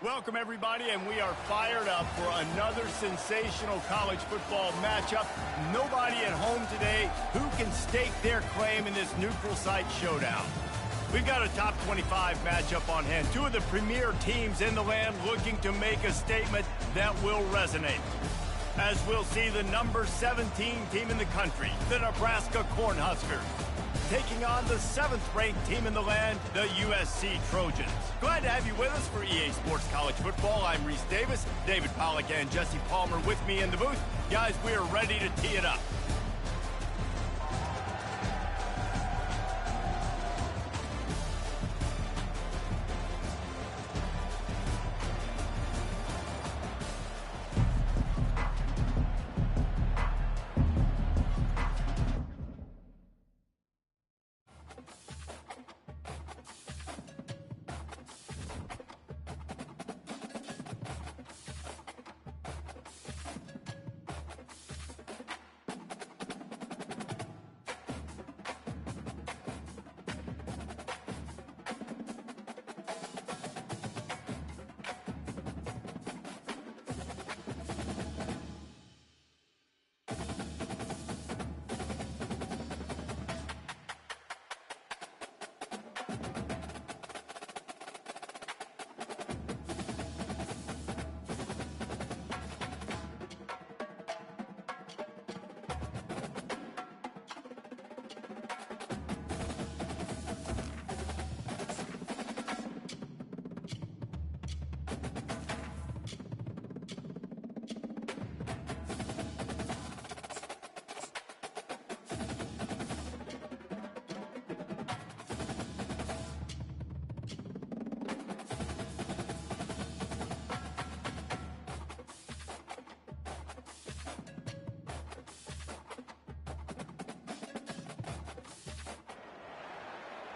Welcome, everybody, and we are fired up for another sensational college football matchup. Nobody at home today who can stake their claim in this neutral site showdown. We've got a top 25 matchup on hand. Two of the premier teams in the land looking to make a statement that will resonate. As we'll see the number 17 team in the country, the Nebraska Cornhuskers, taking on the 7th-ranked team in the land, the USC Trojans. Glad to have you with us for EA Sports College Football. I'm Reese Davis, David Pollack, and Jesse Palmer with me in the booth. Guys, we are ready to tee it up.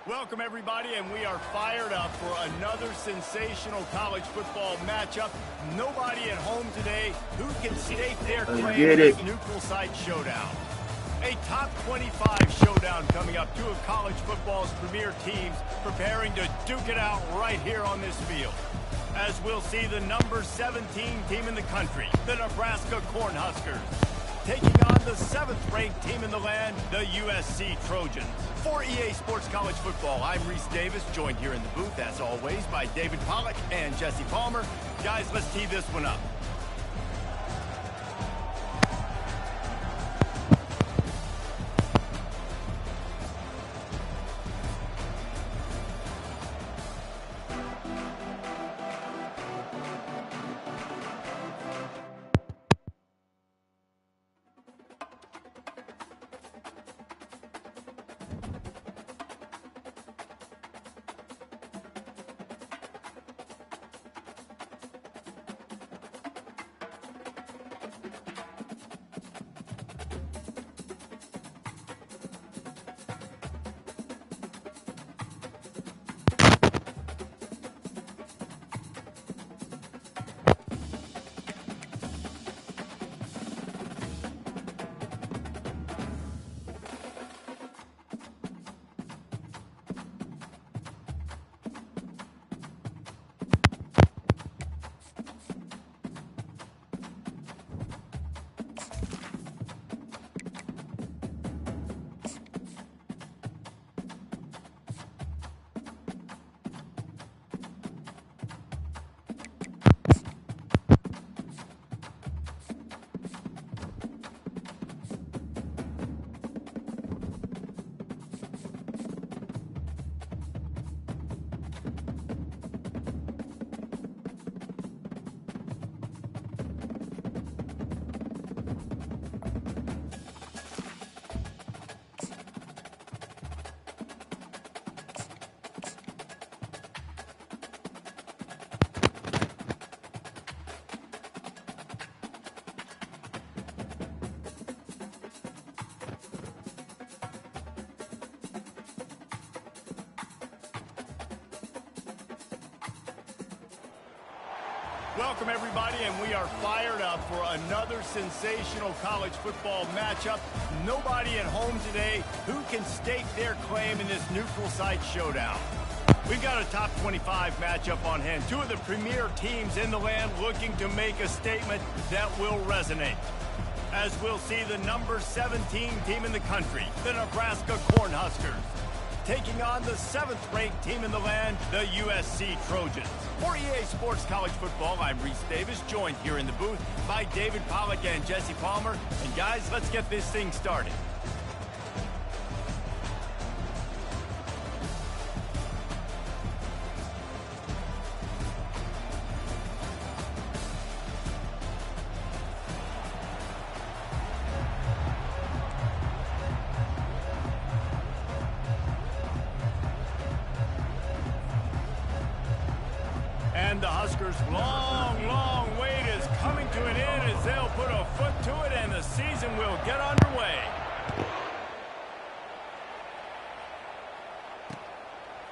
Welcome, everybody, and we are fired up for another sensational college football matchup. Nobody at home today who can stake their claim in this neutral site showdown. A top 25 showdown coming up. Two of college football's premier teams preparing to duke it out right here on this field. As we'll see the number 17 team in the country, the Nebraska Cornhuskers, taking on the 7th-ranked team in the land, the USC Trojans. For EA Sports College Football, I'm Reese Davis, joined here in the booth, as always, by David Pollack and Jesse Palmer. Guys, let's tee this one up. Welcome, everybody, and we are fired up for another sensational college football matchup. Nobody at home today who can stake their claim in this neutral site showdown. We've got a top 25 matchup on hand. Two of the premier teams in the land looking to make a statement that will resonate. As we'll see the number 17 team in the country, the Nebraska Cornhuskers, taking on the 7th-ranked team in the land, the USC Trojans. For EA Sports College Football, I'm Reese Davis, joined here in the booth by David Pollack and Jesse Palmer. And guys, let's get this thing started. And the Huskers' long wait is coming to an end as they'll put a foot to it and the season will get underway.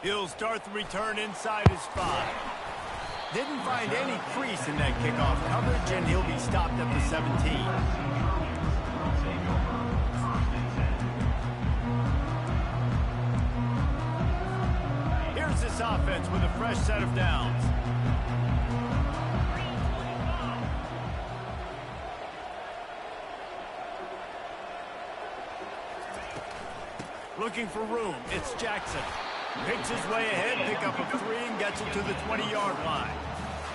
He'll start the return inside his 5. Didn't find any crease in that kickoff coverage, and he'll be stopped at the 17. Here's this offense with a fresh set of downs. Looking for room, it's Jackson. Picks his way ahead, pick up a 3, and gets it to the 20-yard line.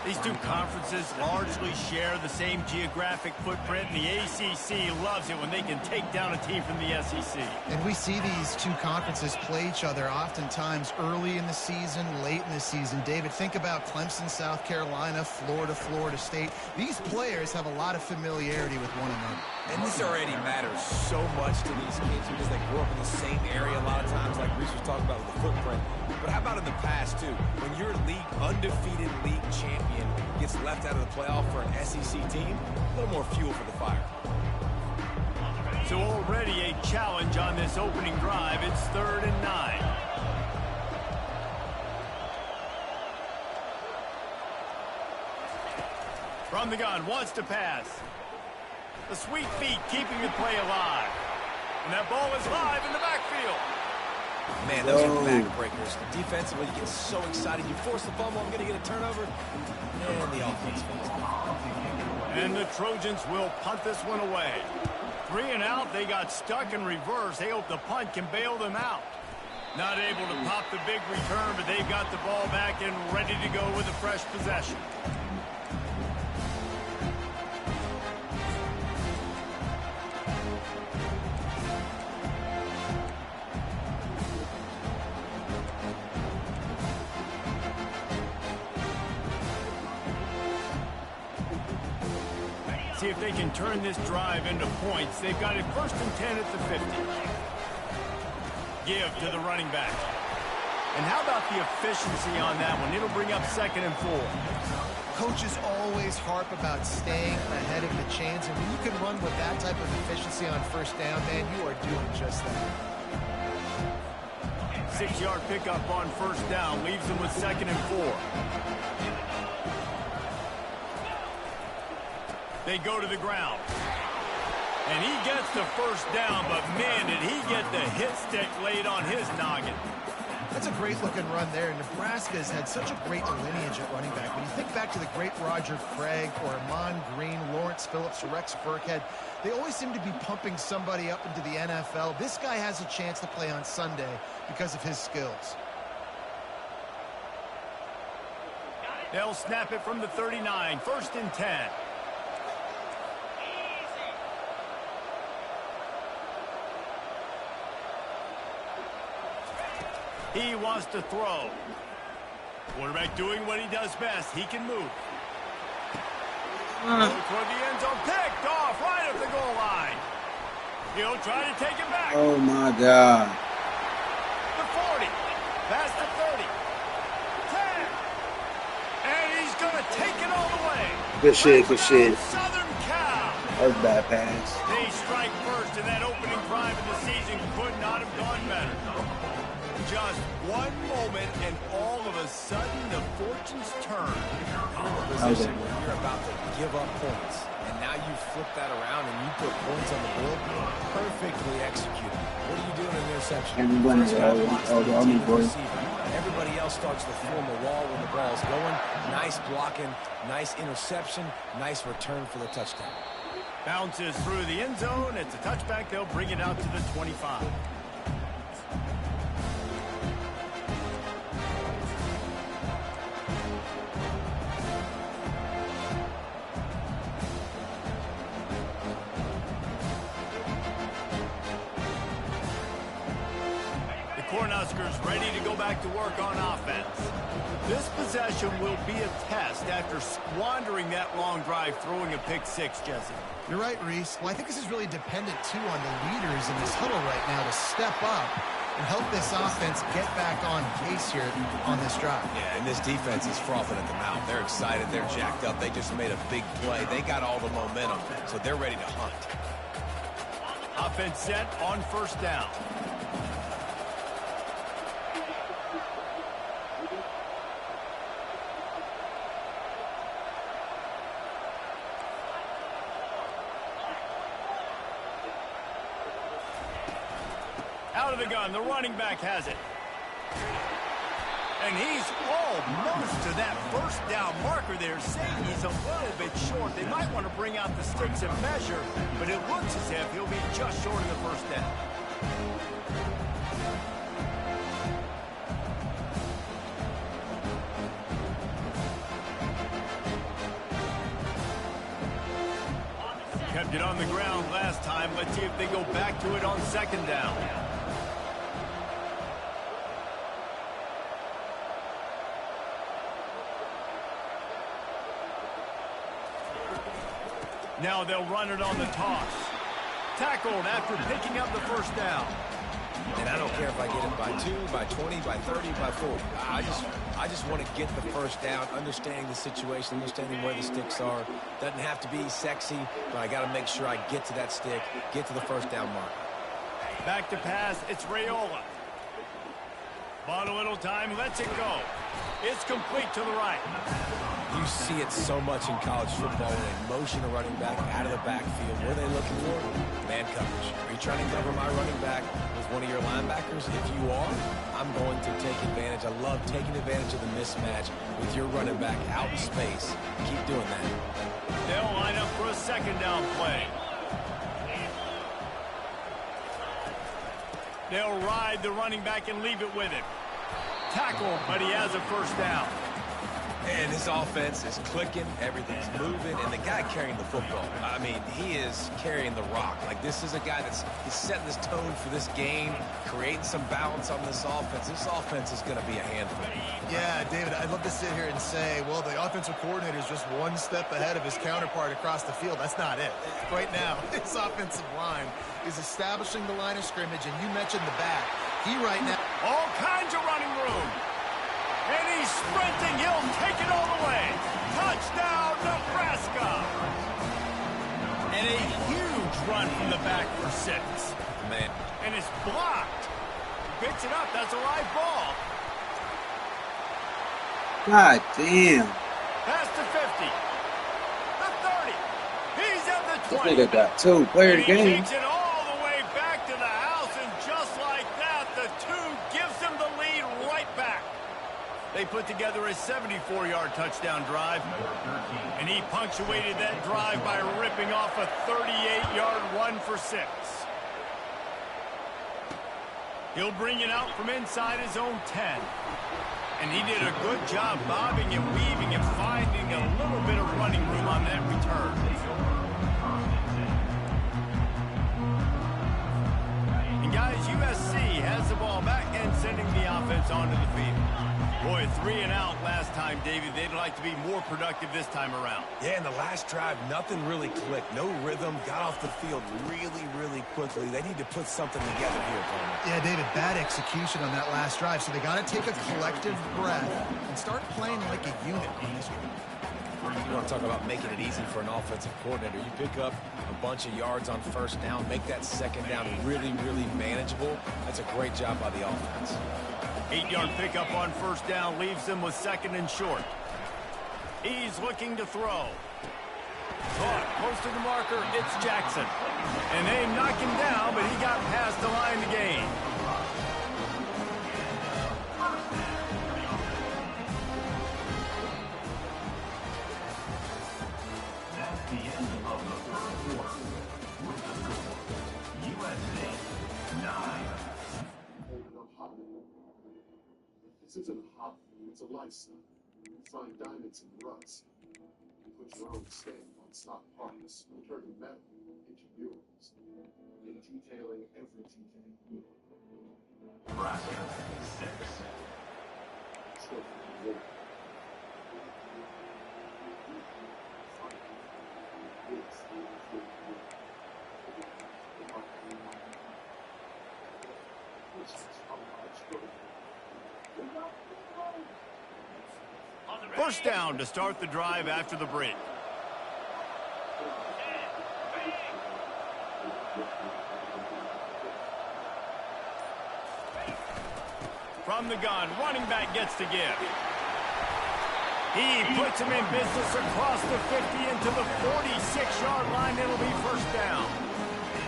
These two conferences largely share the same geographic footprint, and the ACC loves it when they can take down a team from the SEC. And we see these two conferences play each other oftentimes early in the season, late in the season. David, think about Clemson, South Carolina, Florida, Florida State. These players have a lot of familiarity with one another. And this already matters so much to these kids because they grew up in the same area a lot of times, like Reese was talking about with the footprint. But how about in the past, too? When your undefeated league champion gets left out of the playoff for an SEC team, a little more fuel for the fire. So already a challenge on this opening drive. It's 3rd and 9. From the gun, wants to pass. The sweet feet keeping the play alive. And that ball is live in the backfield. Man, those are backbreakers. Defensively, you get so excited. You force the fumble, I'm going to get a turnover. And the offense falls down. And the Trojans will punt this one away. 3 and out, they got stuck in reverse. They hope the punt can bail them out. Not able to pop the big return, but they've got the ball back and ready to go with a fresh possession. See if they can turn this drive into points. They've got it 1st and 10 at the 50. Give to the running back. And how about the efficiency on that one? It'll bring up 2nd and 4. Coaches always harp about staying ahead of the chains, and when you can run with that type of efficiency on 1st down, man, you are doing just that. 6-yard pickup on 1st down leaves them with 2nd and 4. They go to the ground. And he gets the 1st down, but man, did he get the hit stick laid on his noggin. That's a great-looking run there. Nebraska has had such a great lineage at running back. When you think back to the great Roger Craig or Amon Green, Lawrence Phillips, Rex Burkhead, they always seem to be pumping somebody up into the NFL. This guy has a chance to play on Sunday because of his skills. They'll snap it from the 39, 1st and 10. He wants to throw. Quarterback doing what he does best. He can move. Toward the end zone. Picked off right at the goal line. He'll try to take it back. Oh, my God. The 40. Past the 30. 10. And he's going to take it all the way. Good shit, good shit. Southern Cal. That was a bad pass. They strike first, and that opening drive of the season could not have gone better. Just one moment, and all of a sudden, the fortunes turn. You're in a position where you're about to give up points, and now you flip that around and you put points on the board. Perfectly executed. What are you doing in the interception? Everybody else starts to form a wall when the ball's going. Nice blocking, nice interception, nice return for the touchdown. Bounces through the end zone. It's a touchback. They'll bring it out to the 25. Cornhuskers ready to go back to work on offense. This possession will be a test after squandering that long drive, throwing a pick six, Jesse. You're right, Reese. Well, I think this is really dependent, too, on the leaders in this huddle right now to step up and help this offense get back on pace here on this drive. Yeah, and this defense is frothing at the mouth. They're excited. They're jacked up. They just made a big play. They got all the momentum, so they're ready to hunt. Offense set on first down. Out of the gun, the running back has it. And he's almost to that first down marker there. Saying he's a little bit short. They might want to bring out the sticks and measure, but it looks as if he'll be just short of the first down. Kept it on the ground last time. Let's see if they go back to it on second down. Now they'll run it on the toss. Tackled after picking up the first down. And I don't care if I get it by 2, by 20, by 30, by 40. I just want to get the first down, understanding the situation, understanding where the sticks are. Doesn't have to be sexy, but I got to make sure I get to that stick, get to the first down mark. Back to pass, it's Raiola. Bought a little time, lets it go. It's complete to the right. You see it so much in college football when they motion a running back out of the backfield. What are they looking for? Man coverage. Are you trying to cover my running back with one of your linebackers? If you are, I'm going to take advantage. I love taking advantage of the mismatch with your running back out in space. Keep doing that. They'll line up for a second down play. They'll ride the running back and leave it with him. Tackled, but he has a first down. And this offense is clicking, everything's moving, and the guy carrying the football, I mean, he is carrying the rock. Like, this is a guy he's setting this tone for this game, creating some balance on this offense. This offense is going to be a handful. Yeah, David, I'd love to sit here and say, well, the offensive coordinator is just one step ahead of his counterpart across the field. That's not it. Right now, this offensive line is establishing the line of scrimmage, and you mentioned the back. He right now... All kinds of running room. And he's sprinting. He'll take it all the way. Touchdown, Nebraska. And a huge run from the back for 6. Man. And it's blocked. Picks it up. That's a live ball. God damn. Pass to 50. The 30. He's at the 20. This nigga got 2 player And he game. takes it all the way back to the house. And just like that, the 2 gives him the lead right back. They put together a 74-yard touchdown drive, and he punctuated that drive by ripping off a 38-yard run for 6. He'll bring it out from inside his own 10. And he did a good job bobbing and weaving and finding a little bit of running room on that return. And guys, USC has the ball back and sending the offense onto the field. Boy, 3 and out last time, David. They'd like to be more productive this time around. Yeah, in the last drive, nothing really clicked. No rhythm. Got off the field really, really quickly. They need to put something together here, Palmer. Yeah, David, bad execution on that last drive, so they got to take a collective breath and start playing like a unit on this one. You want to talk about making it easy for an offensive coordinator. You pick up a bunch of yards on first down, make that second down really, really manageable. That's a great job by the offense. 8-yard pickup on first down leaves them with second and short. He's looking to throw. Caught close to the marker. It's Jackson. And they knock him down, but he got past the line to gain. up high. This isn't a hobby, it's a lifestyle. You find diamonds in ruts. You put your own stamp on stock parts, turning metal into yours. In detailing every detail. Nebraska 6. First down to start the drive after the break. From the gun, running back gets to give. He puts him in business across the 50 into the 46-yard line. It'll be first down.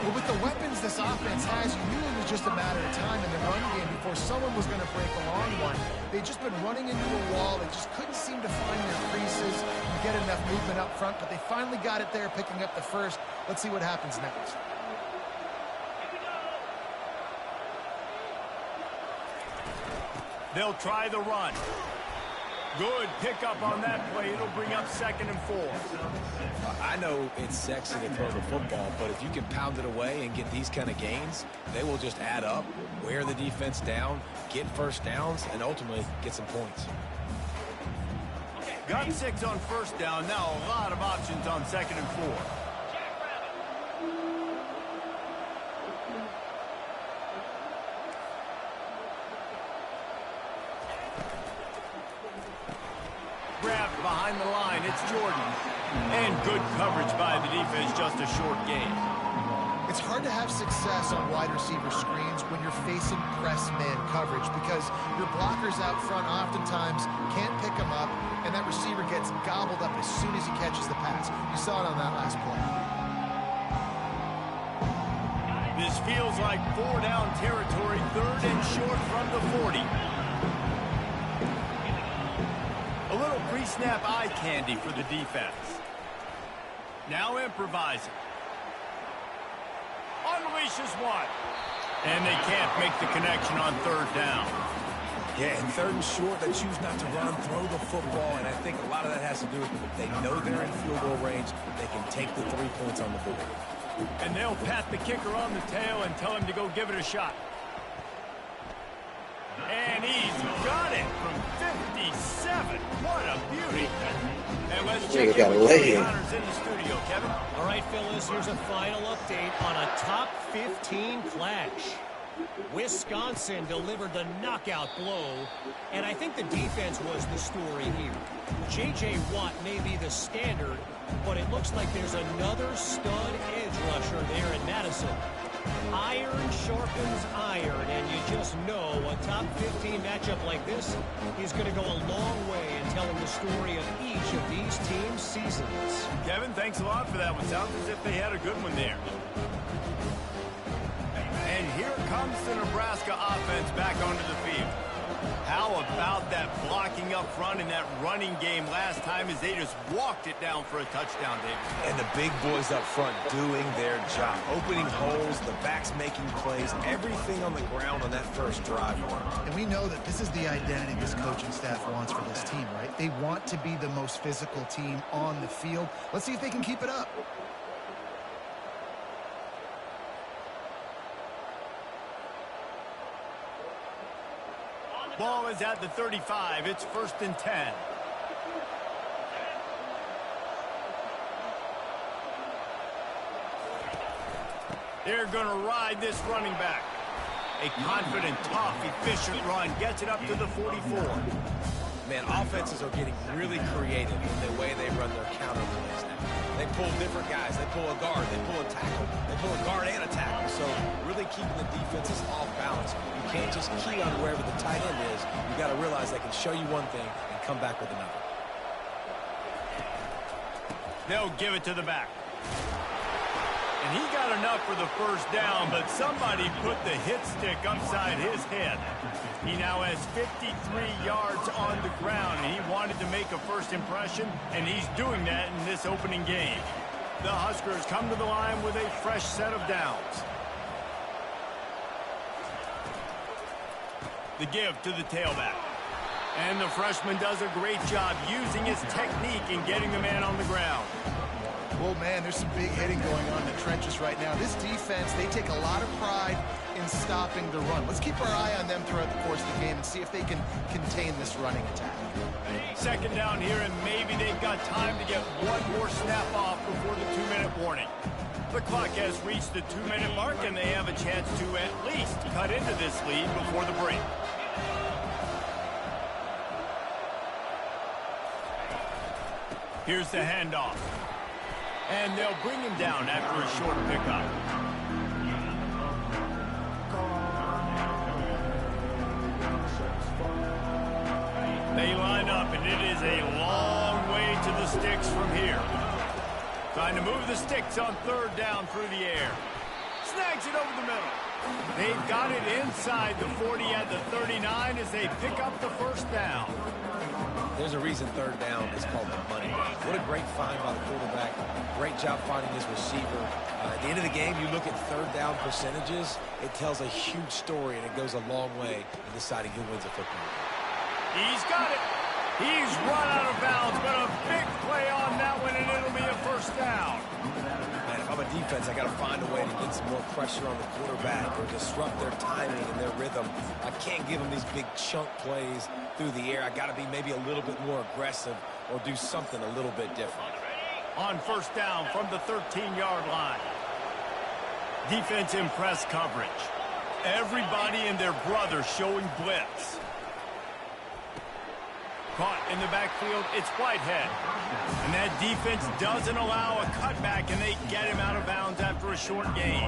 Well, with the weapons this offense has, you knew it was just a matter of time in the run game before someone was going to break a long one. They'd just been running into a wall. They just couldn't seem to find their creases and get enough movement up front, but they finally got it there, picking up the first. Let's see what happens next. They'll try the run. Good pickup on that play. It'll bring up 2nd and 4. I know it's sexy to throw the football, but if you can pound it away and get these kind of gains, they will just add up, wear the defense down, get first downs, and ultimately get some points. Got 6 on first down. Now a lot of options on 2nd and 4. Grabbed behind the line, it's Jordan. And good coverage by the defense, just a short gain. It's hard to have success on wide receiver screens when you're facing press man coverage because your blockers out front oftentimes can't pick them up, and that receiver gets gobbled up as soon as he catches the pass. You saw it on that last play. This feels like 4-down territory, 3rd and short from the 40. A little pre-snap eye candy for the defense. Now improvising. Unleashes one. And they can't make the connection on 3rd down. Yeah, and 3rd and short, they choose not to run, throw the football, and I think a lot of that has to do with they know they're in field goal range. They can take the 3 points on the board. And they'll pat the kicker on the tail and tell him to go give it a shot. And he's got it from 57. What a beauty. And let's check in with Joey Connors in the studio, Kevin. All right, fellas, here's a final update on a top 15 clash. Wisconsin delivered the knockout blow, and I think the defense was the story here. J.J. Watt may be the standard, but it looks like there's another stud edge rusher there in Madison. Iron sharpens iron, and you just know a top 15 matchup like this is going to go a long way in telling the story of each of these teams' seasons. Kevin, thanks a lot for that one. Sounds as if they had a good one there. And here comes the Nebraska offense back onto the field. How about that blocking up front in that running game last time as they just walked it down for a touchdown, David? And the big boys up front doing their job. Opening holes, the backs making plays, everything on the ground on that first drive. And we know that this is the identity this coaching staff wants for this team, right? They want to be the most physical team on the field. Let's see if they can keep it up. Ball is at the 35. It's 1st and 10. They're going to ride this running back. A confident, tough, efficient run. Gets it up to the 44. Man, offenses are getting really creative in the way they run their counter plays now. They pull different guys. They pull a guard. They pull a tackle. They pull a guard and a tackle. So really keeping the defenses off balance. You can't just key on wherever the tight end is. You got to realize they can show you one thing and come back with another. They'll give it to the back. And he got enough for the first down, but somebody put the hit stick upside his head. He now has 53 yards on the ground, and he wanted to make a first impression, and he's doing that in this opening game. The Huskers come to the line with a fresh set of downs. The give to the tailback. And the freshman does a great job using his technique in getting the man on the ground. Well, man, there's some big hitting going on in the trenches right now. This defense, they take a lot of pride in stopping the run. Let's keep our eye on them throughout the course of the game and see if they can contain this running attack. Second down here, and maybe they've got time to get one more snap off before the 2-minute warning. The clock has reached the 2-minute mark, and they have a chance to at least cut into this lead before the break. Here's the handoff. And they'll bring him down after a short pickup. They line up, and it is a long way to the sticks from here. Trying to move the sticks on third down through the air. Snags it over the middle. They've got it inside the 40 at the 39 as they pick up the first down. There's a reason third down is called the money. What a great find by the quarterback. Great job finding his receiver. At the end of the game, you look at third down percentages. It tells a huge story, and it goes a long way in deciding who wins a football game. He's got it. He's run out of bounds, but a big play on that one, and it'll be a first down. Man, if I'm a defense, I got to find a way to get some more pressure on the quarterback or disrupt their timing and their rhythm. I can't give them these big chunk plays through the air. I got to be maybe a little bit more aggressive or do something a little bit different. On first down from the 13-yard line. Defense in press coverage. Everybody and their brother showing blitz. Caught in the backfield, it's Whitehead. And that defense doesn't allow a cutback, and they get him out of bounds after a short gain.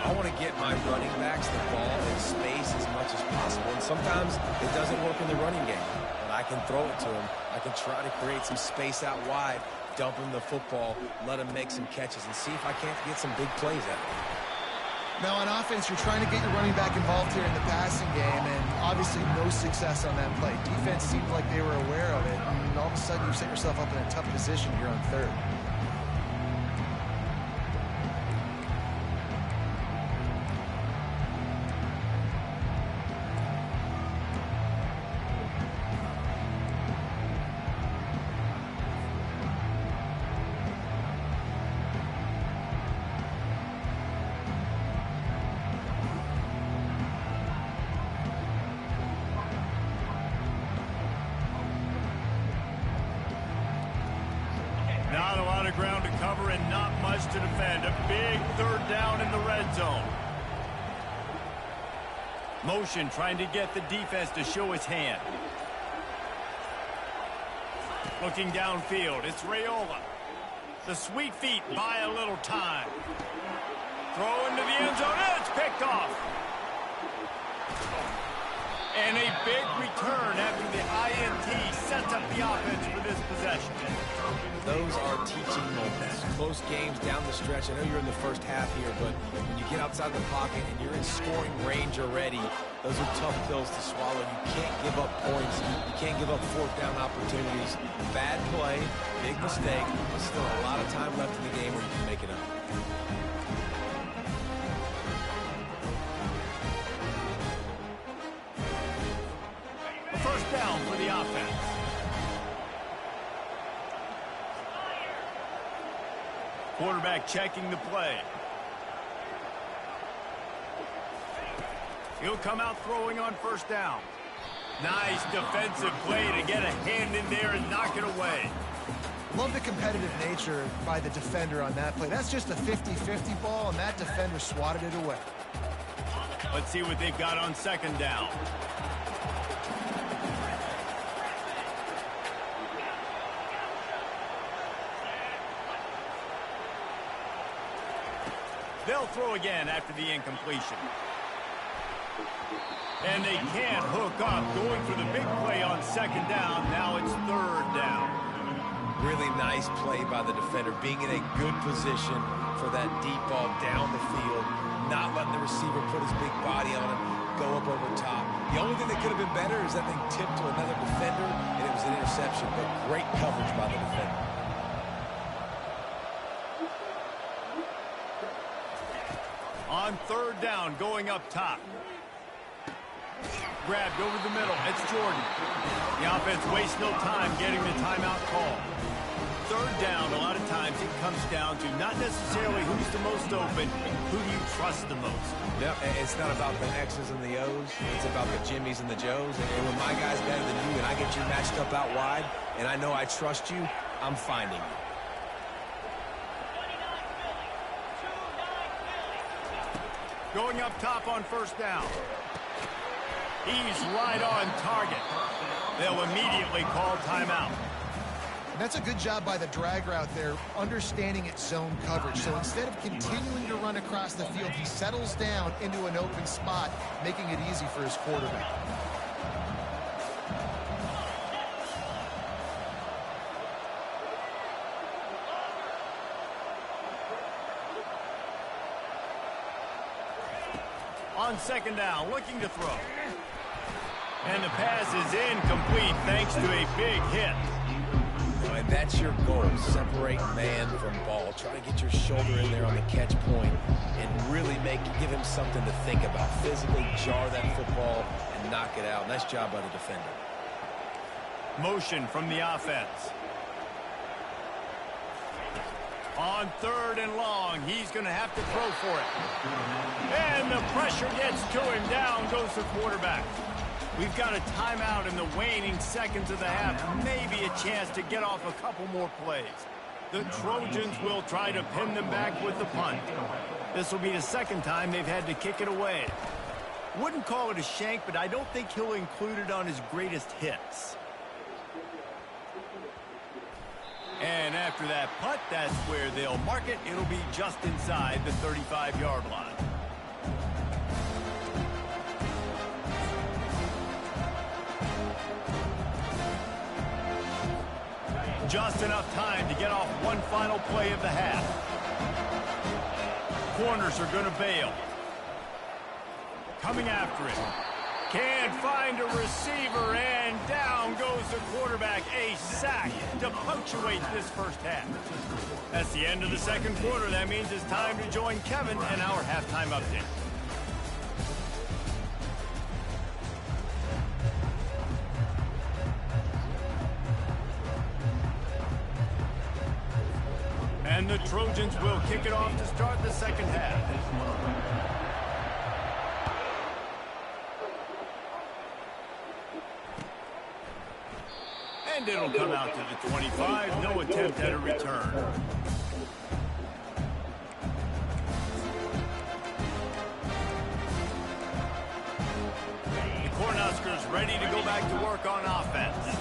I want to get my running backs the ball in space as much as possible. And sometimes it doesn't work in the running game. But I can throw it to him. I can try to create some space out wide, dump him the football, let him make some catches, and see if I can't get some big plays out of him. Now, on offense, you're trying to get your running back involved here in the passing game, and obviously no success on that play. Defense seemed like they were aware of it, and all of a sudden you set yourself up in a tough position here on third. Not a lot of ground to cover and not much to defend. A big third down in the red zone. Motion trying to get the defense to show his hand. Looking downfield, it's Raiola. The sweet feet buy a little time. Throw into the end zone, and it's picked off. And a big return after the INT sets up the offense for this possession. Those are teaching moments. Close games down the stretch. I know you're in the first half here, but when you get outside the pocket and you're in scoring range already, those are tough pills to swallow. You can't give up points. You can't give up fourth down opportunities. Bad play, big mistake, but still a lot of time left in the game where you can make it up. A first down for the offense. Quarterback checking the play. He'll come out throwing on first down. Nice defensive play to get a hand in there and knock it away. Love the competitive nature by the defender on that play. That's just a 50-50 ball, and that defender swatted it away. Let's see what they've got on second down. They'll throw again after the incompletion. And they can't hook up, going for the big play on second down. Now it's third down. Really nice play by the defender, being in a good position for that deep ball down the field, not letting the receiver put his big body on him, go up over top. The only thing that could have been better is that thing tipped to another defender, and it was an interception, but great coverage by the defender. On third down, going up top. Grabbed over the middle. It's Jordan. The offense wastes no time getting the timeout call. Third down, a lot of times it comes down to not necessarily who's the most open, who do you trust the most. Yep, it's not about the X's and the O's. It's about the Jimmies and the Joes. And when my guy's better than you and I get you matched up out wide, and I know I trust you, I'm finding you. Going up top on first down. He's right on target. They'll immediately call timeout. And that's a good job by the drag route there, understanding its zone coverage. So instead of continuing to run across the field, he settles down into an open spot, making it easy for his quarterback. On second down, looking to throw. And the pass is incomplete thanks to a big hit. And that's your goal, separate man from ball. Try to get your shoulder in there on the catch point and really give him something to think about. Physically jar that football and knock it out. Nice job by the defender. Motion from the offense. On third and long, he's going to have to throw for it. And the pressure gets to him. Down goes the quarterback. We've got a timeout in the waning seconds of the half. Maybe a chance to get off a couple more plays. The Trojans will try to pin them back with the punt. This will be the second time they've had to kick it away. Wouldn't call it a shank, but I don't think he'll include it on his greatest hits. And after that punt, that's where they'll mark it. It'll be just inside the 35-yard line. Just enough time to get off one final play of the half. Corners are going to bail. Coming after it. Can't find a receiver, and down goes the quarterback. A sack to punctuate this first half. That's the end of the second quarter. That means it's time to join Kevin and our halftime update. And the Trojans will kick it off to start the second half. And it'll come out to the 25. No attempt at a return. The Cornhuskers ready to go back to work on offense.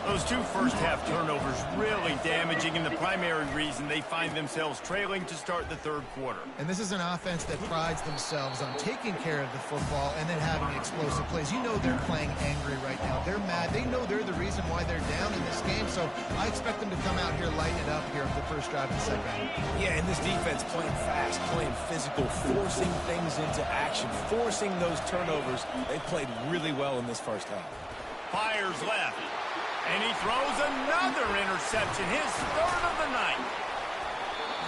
Those two first-half turnovers really damaging, and the primary reason they find themselves trailing to start the third quarter. And this is an offense that prides themselves on taking care of the football and then having explosive plays. You know they're playing angry right now. They're mad. They know they're the reason why they're down in this game, so I expect them to come out here, lighten it up here at the first drive of the second half. Yeah, and this defense playing fast, playing physical, forcing things into action, forcing those turnovers. They played really well in this first half. Fires left. And he throws another interception, his third of the night.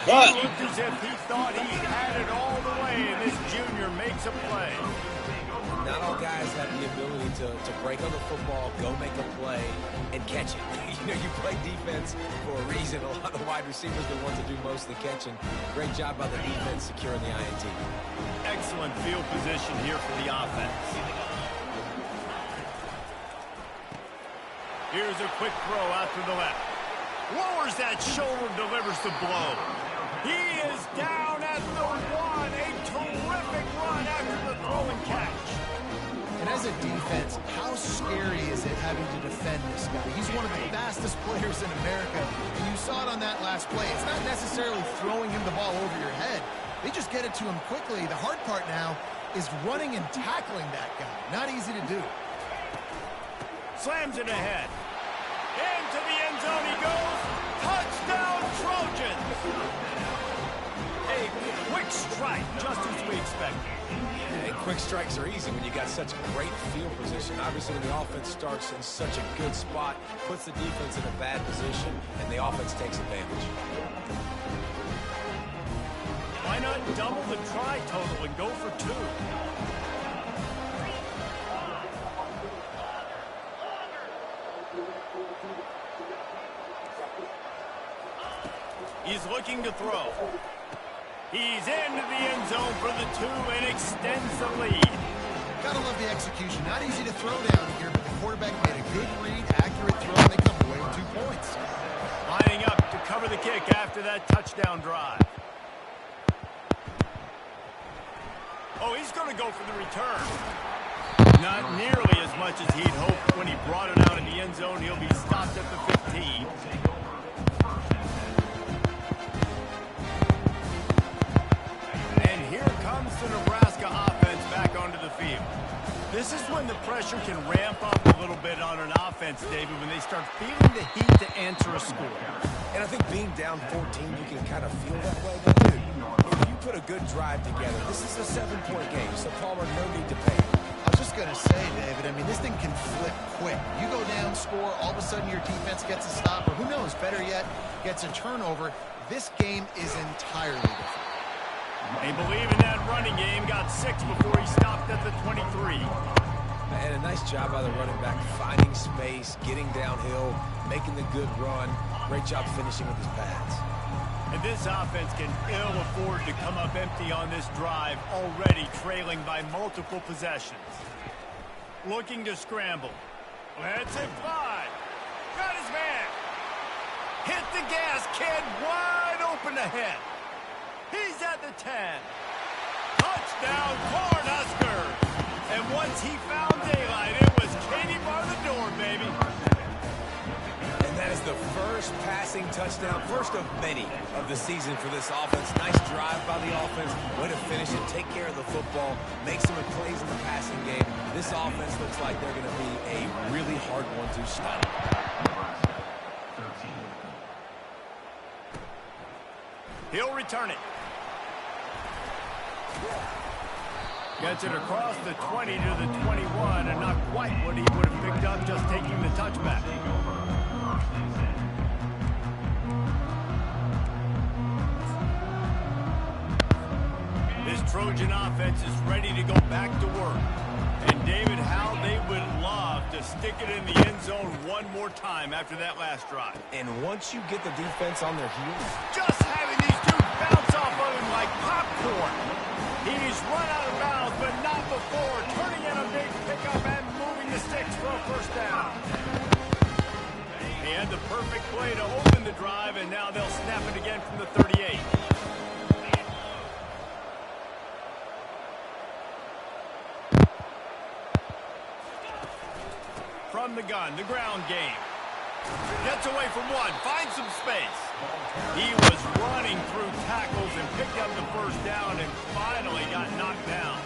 He looked as if he thought he had it all the way, and this junior makes a play. Not all guys have the ability to break on the football, go make a play, and catch it. You know, you play defense for a reason. A lot of the wide receivers are the ones that do most of the catching. Great job by the defense securing the INT. Excellent field position here for the offense. Here's a quick throw out to the left. Lowers that shoulder, delivers the blow. He is down at the one. A terrific run after the throw and catch. And as a defense, how scary is it having to defend this guy? He's one of the fastest players in America, and you saw it on that last play. It's not necessarily throwing him the ball over your head. They just get it to him quickly. The hard part now is running and tackling that guy. Not easy to do. Slams it ahead. Into the end zone he goes. Touchdown, Trojans. A quick strike, just as we expected. And quick strikes are easy when you got such great field position. Obviously, when the offense starts in such a good spot, puts the defense in a bad position, and the offense takes advantage. Why not double the try total and go for two? He's looking to throw. He's into the end zone for the 2 and extends the lead. Gotta love the execution. Not easy to throw down here, but the quarterback made a good read, accurate throw, and they come away with 2 points. Lining up to cover the kick after that touchdown drive. Oh, he's going to go for the return. Not nearly as much as he'd hoped when he brought it out in the end zone. He'll be stopped at the 15. And here comes the Nebraska offense back onto the field. This is when the pressure can ramp up a little bit on an offense, David, when they start feeling the heat to answer a score. And I think being down 14, you can kind of feel that way. But dude, if you put a good drive together, this is a 7-point game, so Palmer, no need to pay. I was just going to say, David, I mean, this thing can flip quick. You go down, score, all of a sudden your defense gets a stop, or who knows, better yet, gets a turnover. This game is entirely different. They believe in that running game. Got 6 before he stopped at the 23. And a nice job by the running back, finding space, getting downhill, making the good run. Great job finishing with his pads. And this offense can ill afford to come up empty on this drive, already trailing by multiple possessions. Looking to scramble. Let's it fly. Got his man. Hit the gas, kid. Wide open ahead. He's at the 10. Touchdown, Cornhuskers. And once he found daylight, it was Katie bar the door, baby. And that is the first passing touchdown, first of many of the season for this offense. Nice drive by the offense. Way to finish it, take care of the football, make some plays in the passing game. This offense looks like they're going to be a really hard one to stop. He'll return it. Gets it across the 20 to the 21, and not quite what he would have picked up just taking the touchback. This Trojan offense is ready to go back to work. And David, how they would love to stick it in the end zone one more time after that last drive. And once you get the defense on their heels, just having these two bounce off of him like popcorn. He's run out of bounds, but not before. Turning in a big pickup and moving the sticks for a first down. He had the perfect play to open the drive, and now they'll snap it again from the 38. From the gun, the ground game. Gets away from one, finds some space. He was running through tackles and picked up the first down and finally got knocked down.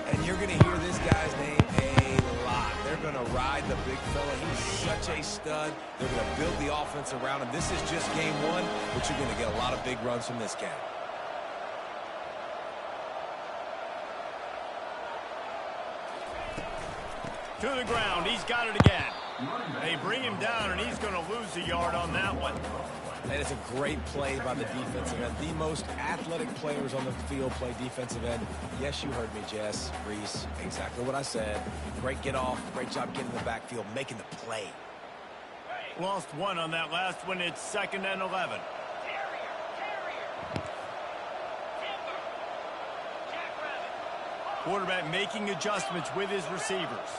And you're going to hear this guy's name a lot. They're going to ride the big fella. He's such a stud. They're going to build the offense around him. This is just game one, but you're going to get a lot of big runs from this guy. To the ground, he's got it again. They bring him down, and he's going to lose a yard on that one. That is a great play by the defensive end. The most athletic players on the field play defensive end. Yes, you heard me, Jess, Reese. Exactly what I said. Great get off. Great job getting in the backfield, making the play. Lost one on that last one. It's 2nd and 11. Quarterback making adjustments with his receivers.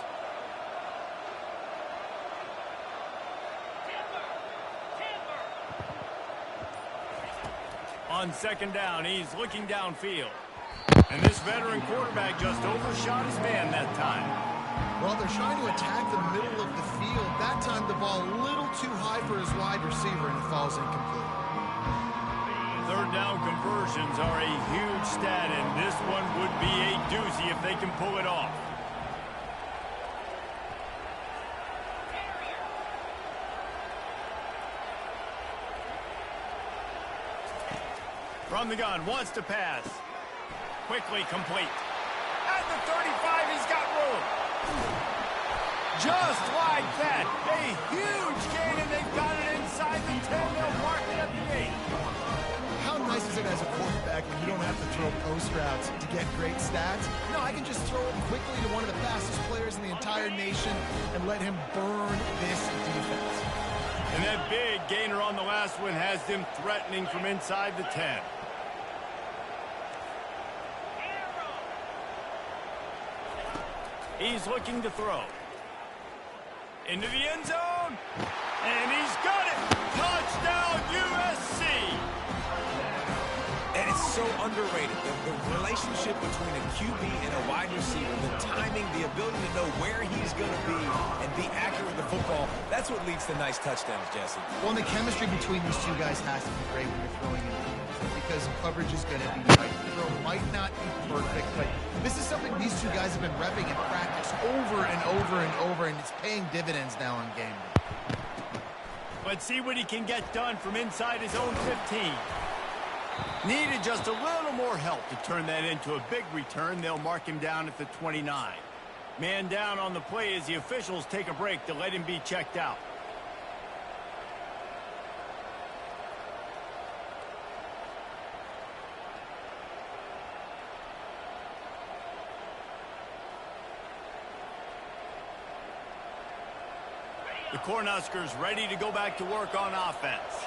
On 2nd down, he's looking downfield. And this veteran quarterback just overshot his man that time. Well, they're trying to attack the middle of the field. That time the ball a little too high for his wide receiver, and it falls incomplete. 3rd down conversions are a huge stat, and this one would be a doozy if they can pull it off. From the gun, wants to pass. Quickly complete. At the 35, he's got room. Just like that. A huge gain, and they've got it inside the 10. They'll mark it at the 8. How nice is it as a quarterback when you don't have to throw post routes to get great stats? No, I can just throw it quickly to one of the fastest players in the entire nation and let him burn this defense. And that big gainer on the last one has them threatening from inside the 10. He's looking to throw. Into the end zone. And he's got it. Touchdown, USC. And it's so underrated. The relationship between a QB and a wide receiver, the timing, the ability to know where he's going to be and be accurate with the football, that's what leads to nice touchdowns, Jesse. Well, and the chemistry between these two guys has to be great when you're throwing in the end, because coverage is going to be tight. The throw might not be perfect, but this is something these two guys have been repping in practice over and over and over, and it's paying dividends now on game day. Let's see what he can get done from inside his own 15. Needed just a little more help to turn that into a big return. They'll mark him down at the 29. Man down on the play as the officials take a break to let him be checked out. The Cornhuskers ready to go back to work on offense.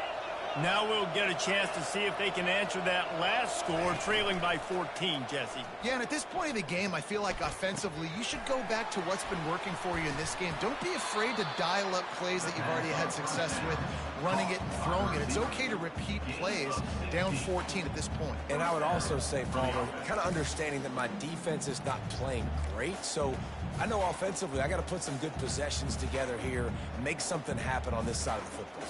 Now we'll get a chance to see if they can answer that last score, trailing by 14, Jesse. Yeah, and at this point of the game, I feel like offensively, you should go back to what's been working for you in this game. Don't be afraid to dial up plays that you've already had success with, running it and throwing it. It's okay to repeat plays down 14 at this point. And I would also say, Palmer, kind of understanding that my defense is not playing great, so I know offensively I got to put some good possessions together here, make something happen on this side of the football.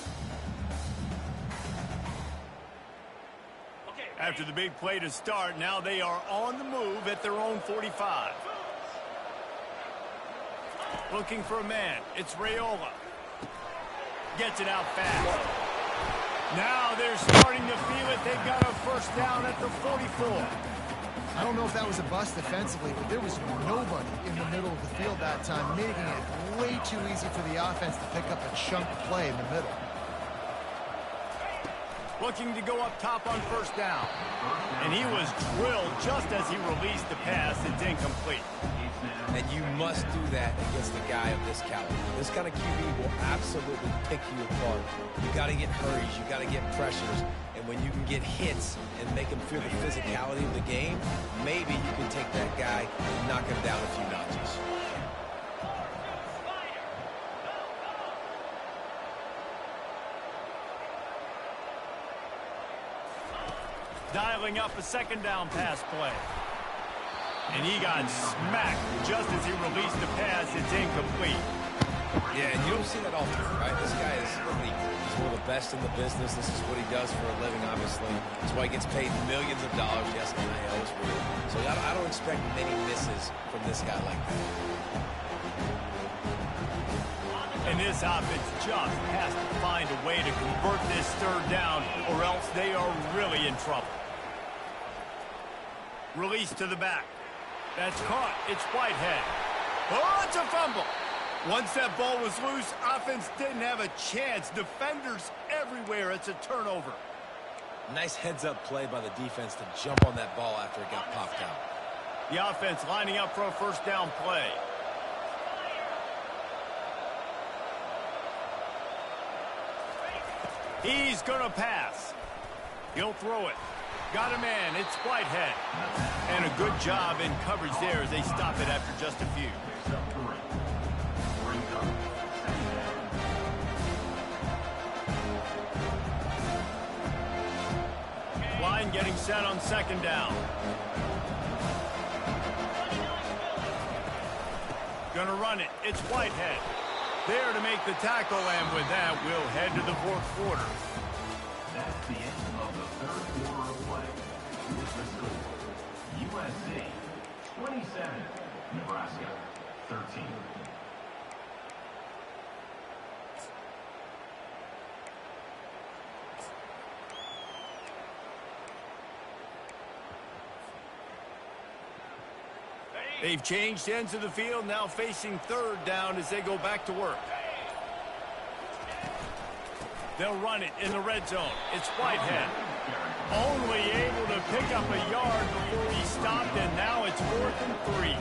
After the big play to start, now they are on the move at their own 45. Looking for a man. It's Raiola. Gets it out fast. Now they're starting to feel it. They've got a first down at the 44. I don't know if that was a bust defensively, but there was nobody in the middle of the field that time, making it way too easy for the offense to pick up a chunk play in the middle. Looking to go up top on first down. And he was drilled just as he released the pass. It's incomplete. And you must do that against a guy of this caliber. This kind of QB will absolutely pick you apart. You got to get hurries. You got to get pressures. And when you can get hits and make him feel the physicality of the game, maybe you can take that guy and knock him down a few notches. Dialing up a second down pass play. And he got smacked just as he released the pass. It's incomplete. Yeah, and you don't see that often, right? This guy is elite. He's one of the best in the business. This is what he does for a living, obviously. That's why he gets paid millions of dollars. Yes, NIL is real. So I don't expect many misses from this guy like that. And this offense just has to find a way to convert this third down, or else they are really in trouble. Release to the back. That's caught. It's Whitehead. Oh, it's a fumble. Once that ball was loose, offense didn't have a chance. Defenders everywhere. It's a turnover. Nice heads-up play by the defense to jump on that ball after it got popped out. The offense lining up for a first down play. He's going to pass. He'll throw it. Got a man. It's Whitehead. And a good job in coverage there as they stop it after just a few. Line getting set on second down. Gonna run it. It's Whitehead. There to make the tackle, and with that, we'll head to the fourth quarter. That's the end of the third quarter of play. With the score, USC 27, Nebraska 13. They've changed ends of the field, now facing third down as they go back to work. They'll run it in the red zone. It's Whitehead. Only able to pick up a yard before he stopped, and now it's 4th and 3.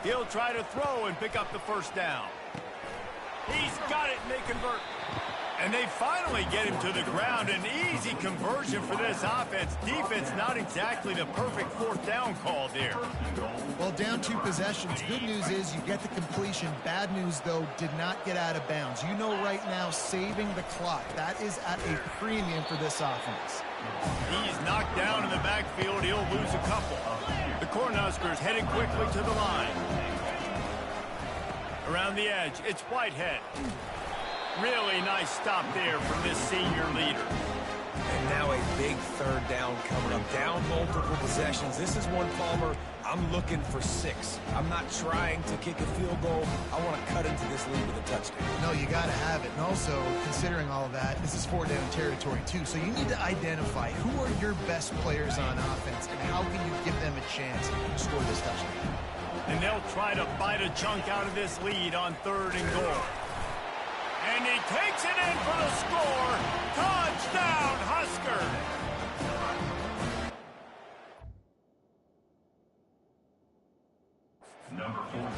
He'll try to throw and pick up the first down. He's got it, and they convert. And they finally get him to the ground. An easy conversion for this offense. Defense not exactly the perfect fourth down call there. Well, down 2 possessions. Good news is you get the completion. Bad news, though, did not get out of bounds. You know right now, saving the clock. That is at a premium for this offense. He's knocked down in the backfield. He'll lose a couple. The Cornhuskers headed quickly to the line. Around the edge, it's Whitehead. Really nice stop there from this senior leader. And now a big third down coming up. Down multiple possessions. This is one, Palmer, I'm looking for 6. I'm not trying to kick a field goal. I want to cut into this lead with a touchdown. No, you got to have it. And also, considering all of that, this is 4-down territory, too. So you need to identify who are your best players on offense and how can you give them a chance to score this touchdown. And they'll try to bite a chunk out of this lead on 3rd and goal. And he takes it in for the score. Touchdown, Huskers!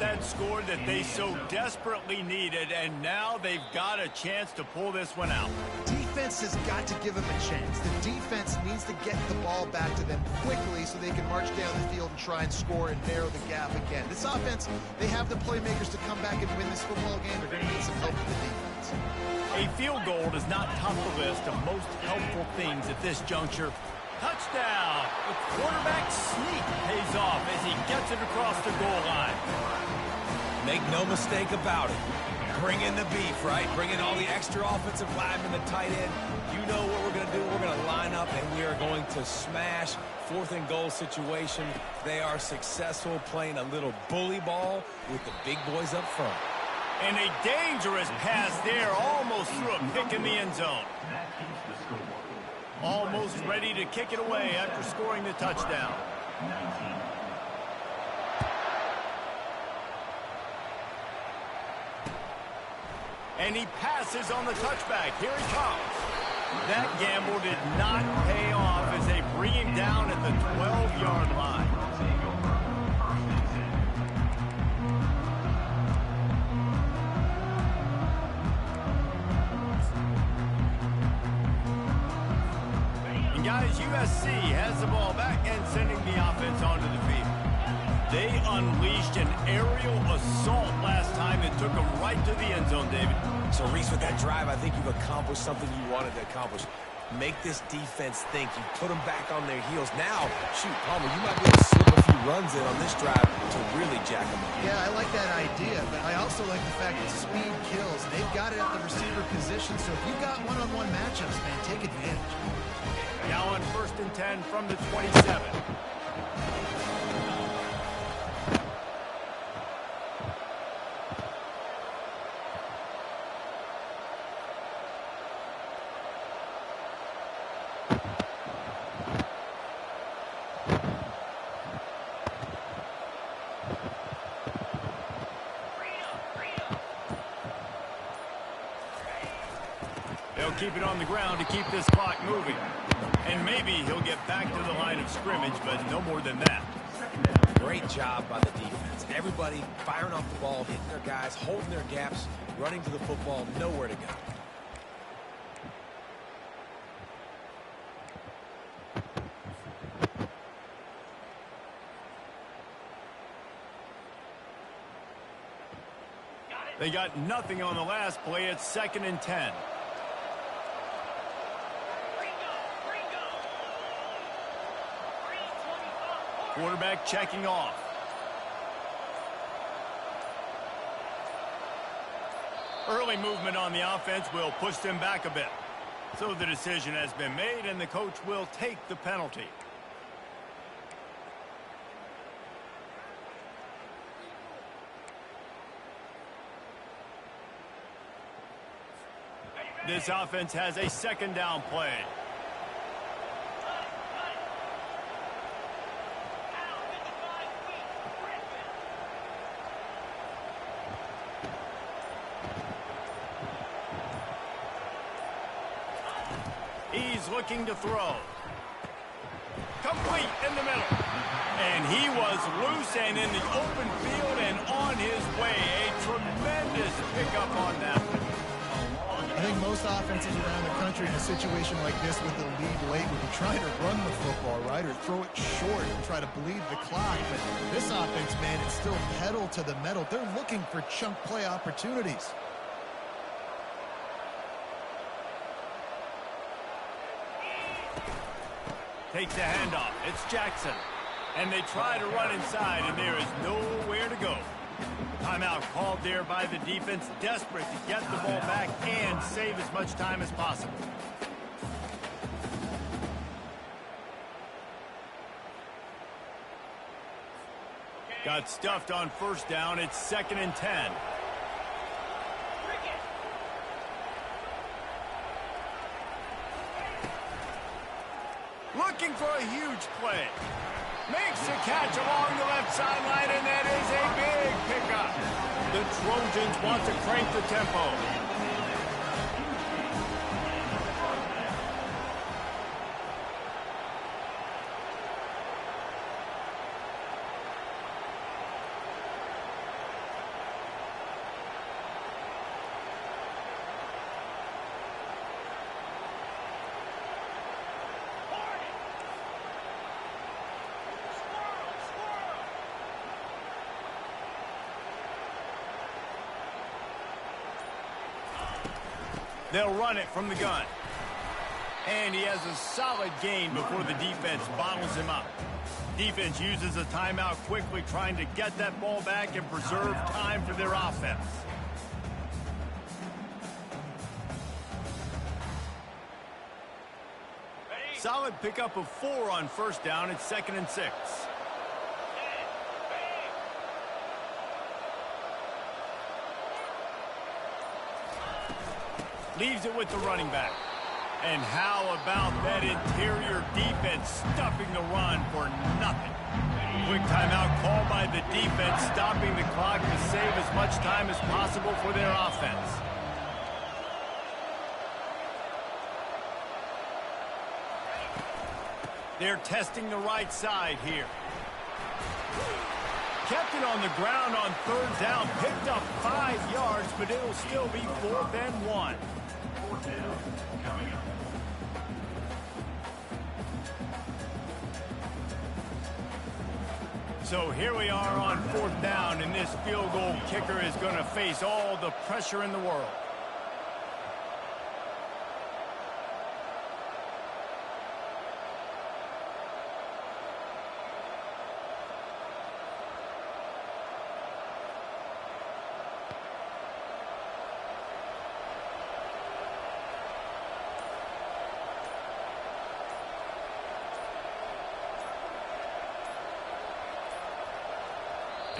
That score that they so desperately needed, and now they've got a chance to pull this one out. Defense has got to give them a chance. The defense needs to get the ball back to them quickly so they can march down the field and try and score and narrow the gap again. This offense, they have the playmakers to come back and win this football game. They're going to need some help from the defense. A field goal does not top the list of most helpful things at this juncture. Touchdown! The quarterback sneak pays off as he gets it across the goal line. Make no mistake about it. Bring in the beef, right? Bring in all the extra offensive linemen, the tight end. You know what we're going to do. We're going to line up, and we are going to smash 4th and goal situation. They are successful playing a little bully ball with the big boys up front. And a dangerous pass there, almost threw a pick in the end zone. Almost ready to kick it away after scoring the touchdown. And he passes on the touchback. Here he comes. That gamble did not pay off as they bring him down at the 12-yard line. And guys, USC has the ball back and sending the offense onto the field. They unleashed an aerial assault last time and took them right to the end zone, David. So, Reese, with that drive, I think you've accomplished something you wanted to accomplish. Make this defense think. You put them back on their heels. Now, shoot, Palmer, you might be able to slip a few runs in on this drive to really jack them up. Yeah, I like that idea, but I also like the fact that speed kills. They've got it at the receiver position, so if you've got one-on-one matchups, man, take advantage. Now on 1st and 10 from the 27. They'll keep it on the ground to keep this clock moving. And maybe he'll get back to the line of scrimmage, but no more than that. Great job by the defense. Everybody firing off the ball, hitting their guys, holding their gaps, running to the football, nowhere to go. They got nothing on the last play. It's 2nd and 10. Quarterback checking off. Early movement on the offense will push them back a bit. So the decision has been made, and the coach will take the penalty. This offense has a 2nd down play. He's looking to throw. Complete in the middle. And he was loose and in the open field and on his way. A tremendous pickup on that one. I think most offenses around the country in a situation like this with the lead late would be trying to run the football, right, or throw it short and try to bleed the clock. But this offense, man, it's still pedal to the metal. They're looking for chunk play opportunities. Takes the handoff. It's Jackson. And they try to run inside, and there is nowhere to go. Timeout called there by the defense, desperate to get the ball back and save as much time as possible. Got stuffed on first down. It's 2nd and 10. Looking for a huge play. Makes a catch along the left sideline, and that is a big pickup. The Trojans want to crank the tempo. They'll run it from the gun. And he has a solid gain before the defense bottles him up. Defense uses a timeout quickly, trying to get that ball back and preserve time for their offense. Solid pickup of 4 on first down. It's 2nd and 6. Leaves it with the running back. And how about that interior defense stuffing the run for nothing? Quick timeout called by the defense, stopping the clock to save as much time as possible for their offense. They're testing the right side here. Kept it on the ground on 3rd down, picked up 5 yards, but it'll still be 4th and 1. So here we are on 4th down, and this field goal kicker is going to face all the pressure in the world.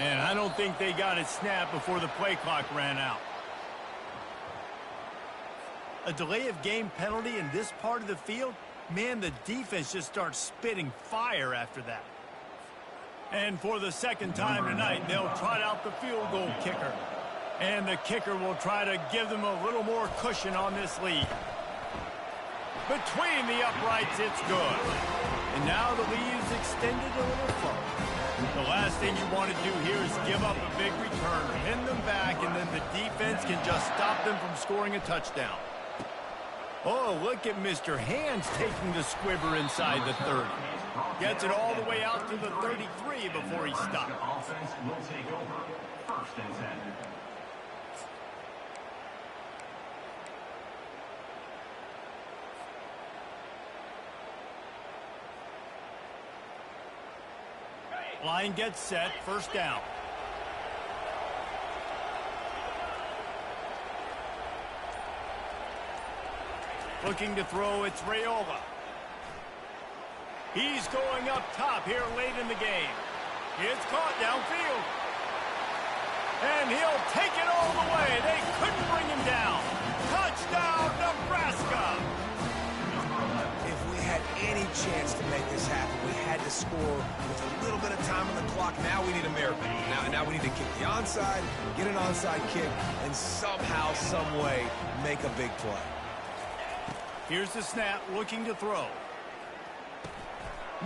And I don't think they got it snapped before the play clock ran out. A delay of game penalty in this part of the field? Man, the defense just starts spitting fire after that. And for the 2nd time tonight, they'll trot out the field goal kicker. And the kicker will try to give them a little more cushion on this lead. Between the uprights, it's good. And now the lead is extended a little further. The last thing you want to do here is give up a big return, pin them back, and then the defense can just stop them from scoring a touchdown. Oh, look at Mr. Hands taking the squibber inside the 30. Gets it all the way out to the 33 before he stops. Offense will take over. 1st and 10. Line gets set, 1st down. Looking to throw, it's Raiola. He's going up top here late in the game. It's caught downfield. And he'll take it all the way. They couldn't bring him down. Touchdown, Nebraska! If we had any chance to make this happen, we had to score with a little bit of time on the clock. Now we need a miracle. Now we need to kick the onside, get an onside kick, and somehow, some way, make a big play. Here's the snap, looking to throw.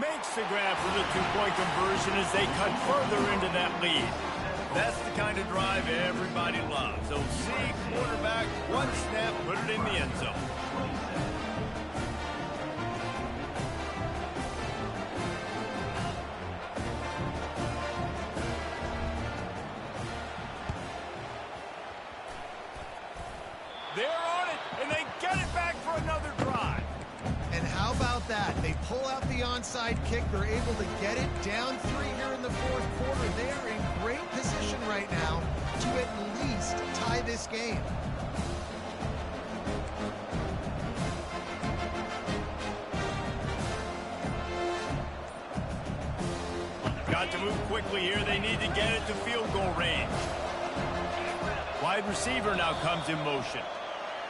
makes the grab for the two-point conversion as they cut further into that lead. That's the kind of drive everybody loves. So see, quarterback, one snap, put it in the end zone. They're on it, and they get it back for another drive. And how about that? They pull out the onside kick. They're able to get it down 3 here in the fourth quarter. They're in great position right now to at least tie this game. Got to move quickly here. They need to get it to field goal range. Wide receiver now comes in motion.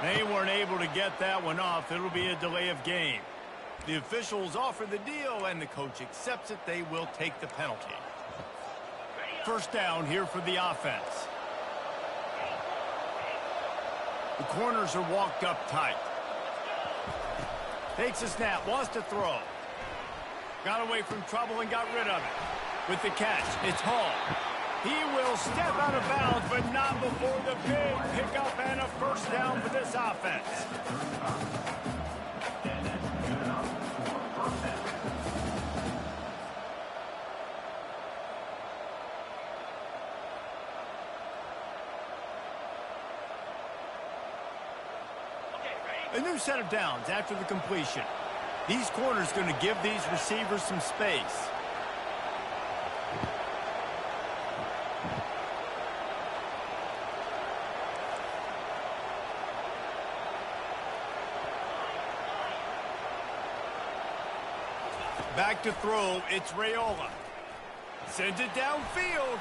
They weren't able to get that one off. It'll be a delay of game. The officials offer the deal, and the coach accepts it. They will take the penalty. First down here for the offense. The corners are walked up tight. Takes a snap, wants to throw. Got away from trouble and got rid of it. With the catch, it's Hall. He will step out of bounds, but not before the big pickup and a first down for this offense. And that's good enough for a first down. A new set of downs after the completion. These corners going to give these receivers some space. Back to throw, it's Raiola. Sends it downfield.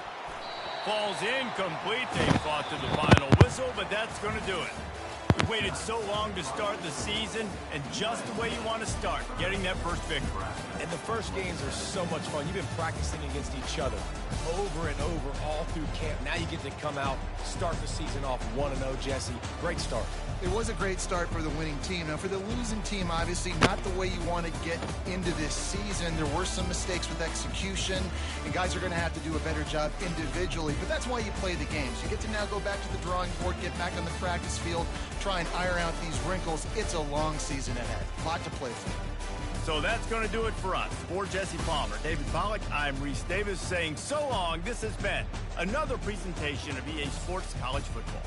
Falls incomplete. They fought to the final whistle, but that's going to do it. We waited so long to start the season, and just the way you want to start, getting that first victory. And the first games are so much fun. You've been practicing against each other over and over all through camp. Now you get to come out, start the season off 1-0, Jesse. Great start. It was a great start for the winning team. Now, for the losing team, obviously not the way you want to get into this season. There were some mistakes with execution, and guys are going to have to do a better job individually. But that's why you play the games. You get to now go back to the drawing board, get back on the practice field, try and iron out these wrinkles. It's a long season ahead. A lot to play for. So that's going to do it for us. For Jesse Palmer, David Pollack, I'm Reese Davis saying so long. This has been another presentation of EA Sports College Football.